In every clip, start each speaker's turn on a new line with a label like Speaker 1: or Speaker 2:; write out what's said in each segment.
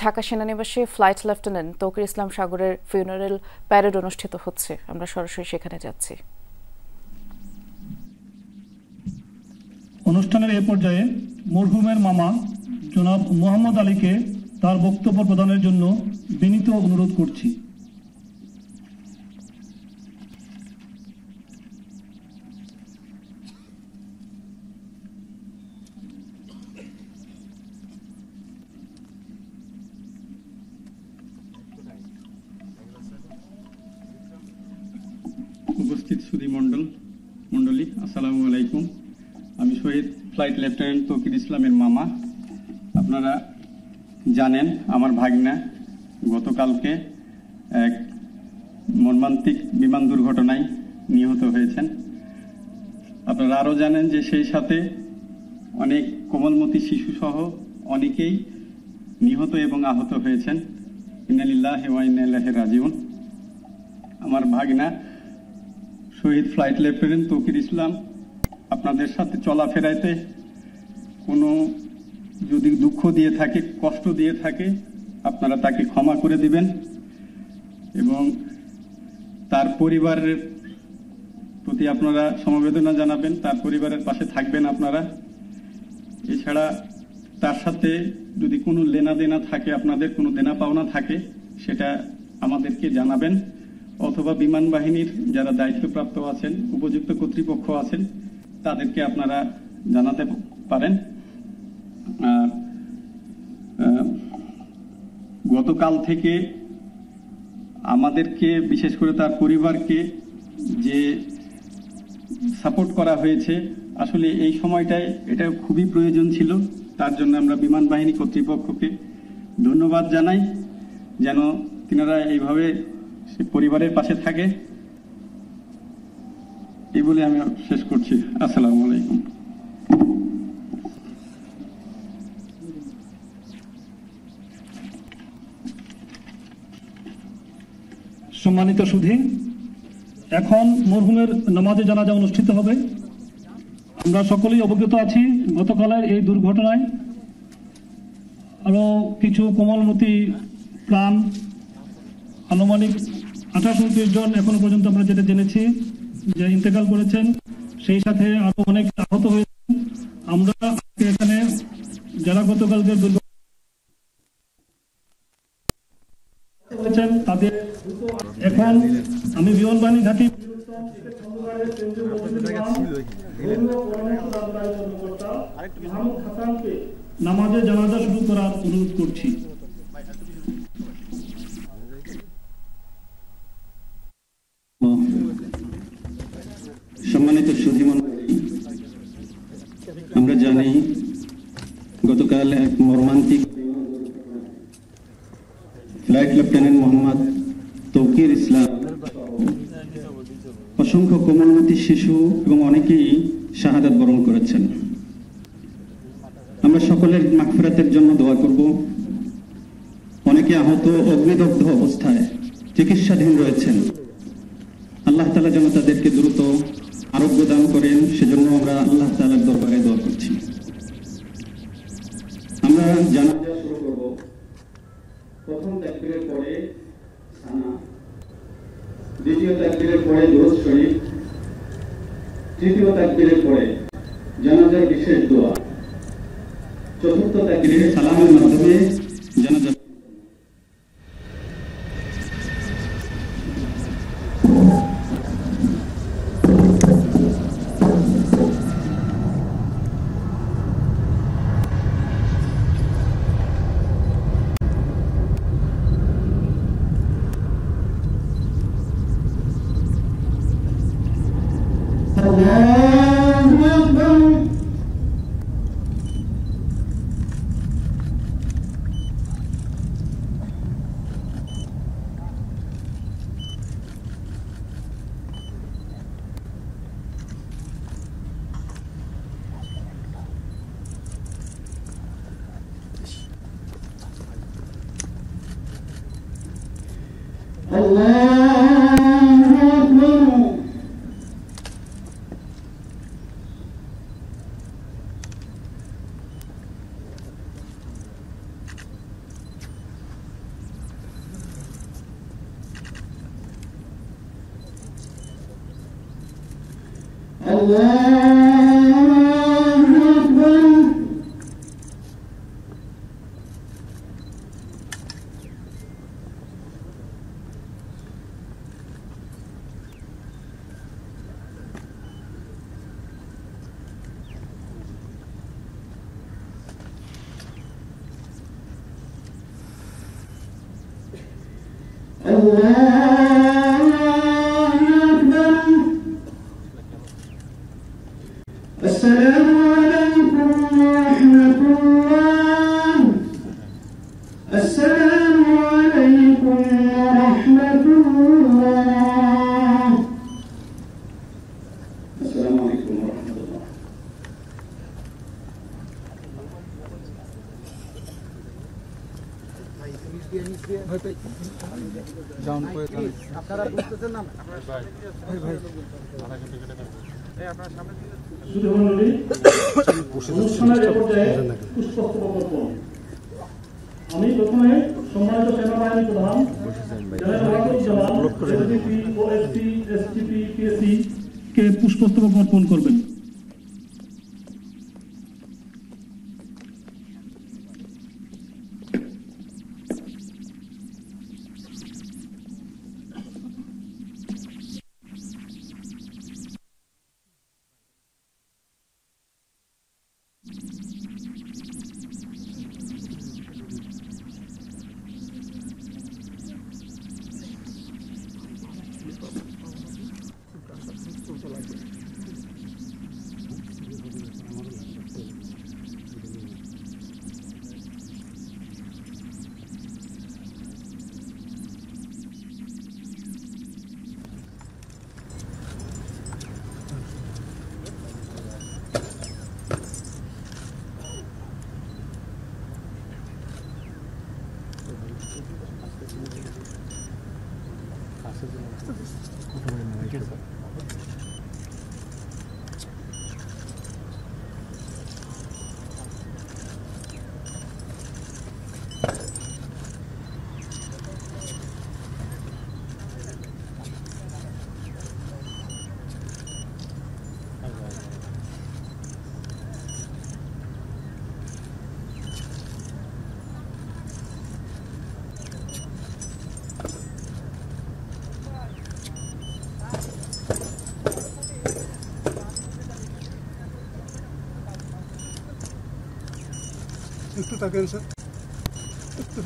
Speaker 1: ঢাকা সেনানিবাসে flight lieutenant Tauqir ইসলাম সাগরের funeral parade অনুষ্ঠিত হচ্ছে। আমরা সরাসরি সেখানে যাচ্ছি।
Speaker 2: অনুষ্ঠানের এ পর্যায়ে মরহুমের মামা জনাব মোহাম্মদ আলীকে তার বক্তব্য প্রদানের জন্য বিনীত অনুরোধ করছি।
Speaker 3: উপস্থিত সুধী মণ্ডলী, আসসালামু আলাইকুম। আমি শহীদ ফ্লাইট লেফটেন্যান্ট তৌকির ইসলামের মামা। আপনারা জানেন আমার ভাগনা গতকালকে এক মর্মান্তিক বিমান দুর্ঘটনায় নিহত হয়েছেন। আপনারা আরও জানেন যে সেই সাথে অনেক কোমলমতি শিশুসহ অনেকেই নিহত এবং আহত হয়েছেন। ইন্না লিল্লাহি ওয়া ইন্না ইলাইহি রাজিউন। আমার ভাগনা শহীদ ফ্লাইট লেফটেন্যান্ট তৌকির ইসলাম আপনাদের সাথে চলাফেরাতে কোনো যদি দুঃখ দিয়ে থাকে, কষ্ট দিয়ে থাকে, আপনারা তাকে ক্ষমা করে দিবেন এবং তার পরিবারের প্রতি আপনারা সমবেদনা জানাবেন, তার পরিবারের পাশে থাকবেন আপনারা। এছাড়া তার সাথে যদি কোনো লেনাদেনা থাকে, আপনাদের কোনো দেনা পাওনা থাকে, সেটা আমাদেরকে জানাবেন, অথবা বিমান বাহিনীর যারা দায়িত্বপ্রাপ্ত আছেন, উপযুক্ত কর্তৃপক্ষ আছেন, তাদেরকে আপনারা জানাতে পারেন। আর গতকাল থেকে আমাদেরকে, বিশেষ করে তার পরিবারকে যে সাপোর্ট করা হয়েছে, আসলে এই সময়টায় এটা খুবই প্রয়োজন ছিল। তার জন্য আমরা বিমান বাহিনী কর্তৃপক্ষকে ধন্যবাদ জানাই, যেন তিনারা এইভাবে পরিবারের পাশে থাকে। এই বলে আমি শেষ করছি। আসসালামু আলাইকুম।
Speaker 2: সম্মানিত সুধী, এখন মরহুমের নামাজে জানাজা অনুষ্ঠিত হবে। আমরা সকলেই অবগত আছি গতকালের এই দুর্ঘটনায় আরো কিছু কোমলমতি প্রাণ, আনুমানিক 28-29 জন এখনো পর্যন্ত আমরা যেটা জেনেছি যে ইন্তেকাল করেছেন, সেই সাথে আরো অনেক আহত হয়েছেন। আমরা এখানে যারা গতকালকের দুর্ঘটনা তাদের এখন আমি বিমান বাহিনী ঘাঁটি নামাজে জানাজা শুরু করার অনুরোধ করছি।
Speaker 3: সম্মানিত সুধী মণ্ডলী, আমরা জানি গতকাল এক মর্মান্তিক ফ্লাইট লেফটেন্যান্ট মোহাম্মদ তৌকির ইসলাম, অসংখ্য কোমলমতি শিশু এবং অনেকেই শাহাদাত বরণ করেছেন। আমরা সকলের মাগফিরাতের জন্য দোয়া করব। অনেকে আহত, অগ্নিদগ্ধ অবস্থায় চিকিৎসাধীন রয়েছেন। আল্লাহ তাআলা যেন তাদেরকে দ্রুত আরোগ্য দান করেন, সেজন্য আমরা আল্লাহ তাআলার দরবারে দোয়া করছি। আমরা জানাজা শুরু করব। প্রথম তাকবীরের পরে সানা, দ্বিতীয় তাকবীরের পরে দুরূদ শরীফ, তৃতীয় তাকবীরের পরে জানাজার বিশেষ দোয়া, চতুর্থ তাকবীরে সালামের মাধ্যমে জানাজা।
Speaker 2: আমি প্রথমে সম্মানিত সেনাবাহিনী প্রধান কে পুষ্পস্তবক অর্পণ করবেন।
Speaker 4: একটু তাকান স্যার, একটু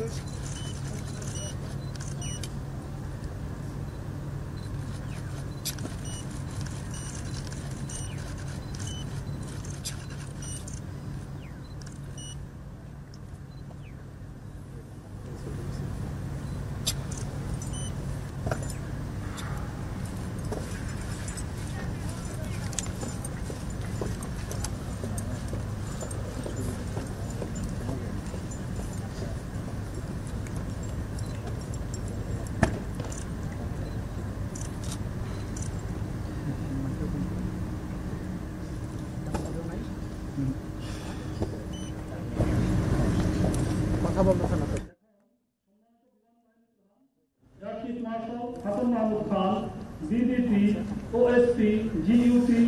Speaker 4: কথা বলতেছে না।
Speaker 2: হাসান মাহমুদ খান, বিবিপি, ওএসপি, জিইউপি,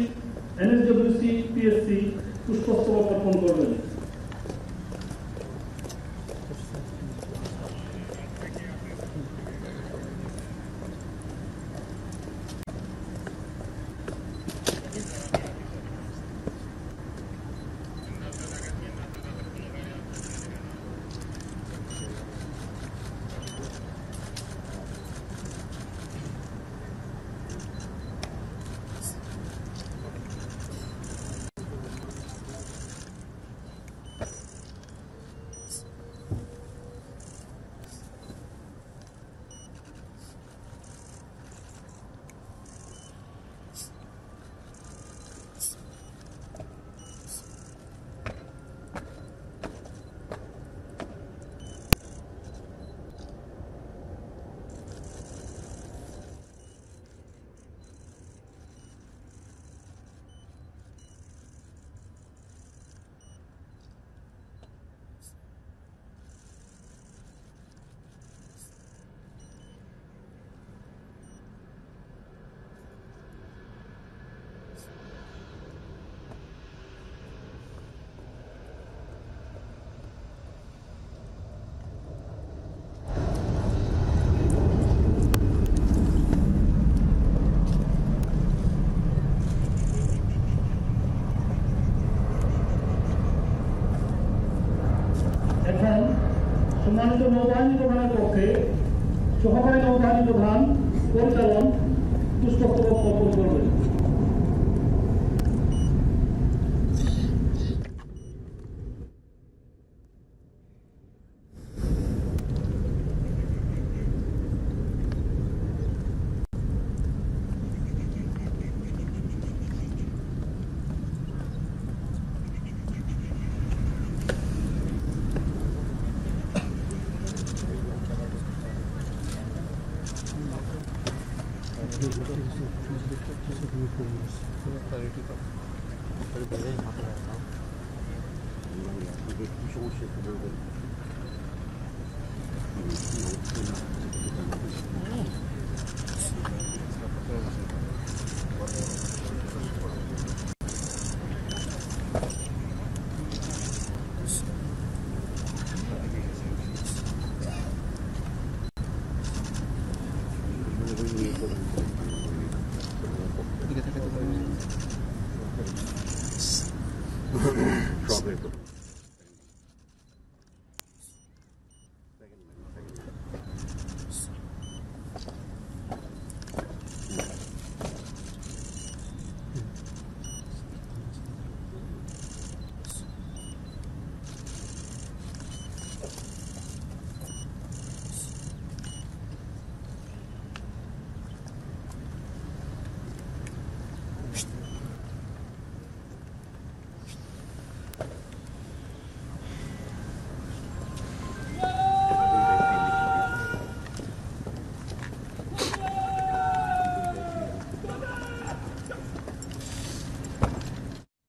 Speaker 2: এনএসডব্লিউসি, পিএসসি পুষ্পস্তবক অর্পণ করবেন। সম্মানিত নৌবাহিনী প্রধানের পক্ষে সহকারী নৌবাহিনী প্রধান পরিচালন পুষ্পস্তবক অর্পণ করবেন।
Speaker 5: সমস্যা